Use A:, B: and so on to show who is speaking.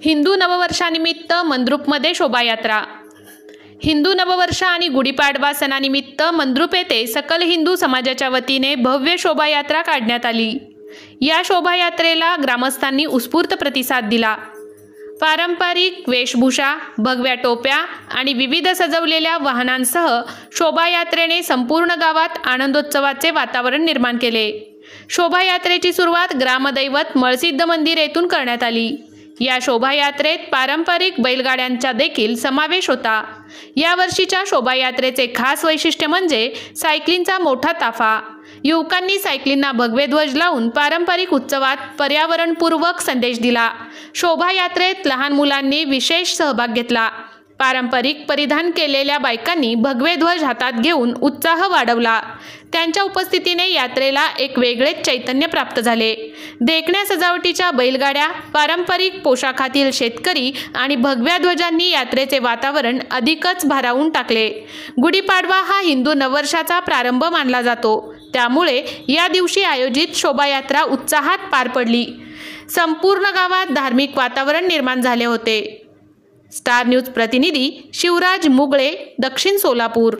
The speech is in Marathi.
A: हिंदू नववर्षानिमित्त मंद्रुपमध्ये शोभायात्रा। हिंदू नववर्ष आणि गुढीपाडवा सणानिमित्त मंद्रुप येथे सकल हिंदू समाजाच्या वतीने भव्य शोभायात्रा काढण्यात आली। या शोभायात्रेला ग्रामस्थांनी उत्स्फूर्त प्रतिसाद दिला। पारंपरिक वेशभूषा, भगव्या टोप्या आणि विविध सजवलेल्या वाहनांसह शोभायात्रेने संपूर्ण गावात आनंदोत्सवाचे वातावरण निर्माण केले। शोभायात्रेची सुरुवात ग्रामदैवत मळसिद्ध मंदिर येथून करण्यात आली। या शोभायात्रेत पारंपरिक बैलगाड्यांचा देखील समावेश होता। या वर्षीच्या शोभायात्रेचे खास वैशिष्ट्य म्हणजे सायकलींचा मोठा ताफा। युवकांनी सायकलींना भगवे ध्वज लावून पारंपरिक उत्सवात पर्यावरणपूर्वक संदेश दिला। शोभायात्रेत लहान मुलांनी विशेष सहभाग घेतला। पारंपरिक परिधान केलेल्या बायकांनी भगवे ध्वज हातात घेऊन उत्साह वाढवला। त्यांच्या उपस्थितीने यात्रेला एक वेगळेच चैतन्य प्राप्त झाले। देखण्या सजावटीच्या बैलगाड्या, पारंपरिक पोशाखातील शेतकरी आणि भगव्या ध्वजांनी यात्रेचे वातावरण अधिकच भारावून टाकले। गुढीपाडवा हा हिंदू नववर्षाचा प्रारंभ मानला जातो, त्यामुळे या दिवशी आयोजित शोभायात्रा उत्साहात पार पडली। संपूर्ण गावात धार्मिक वातावरण निर्माण झाले होते। स्टार न्यूज प्रतिनिधी शिवराज मुगळे, दक्षिण सोलापूर।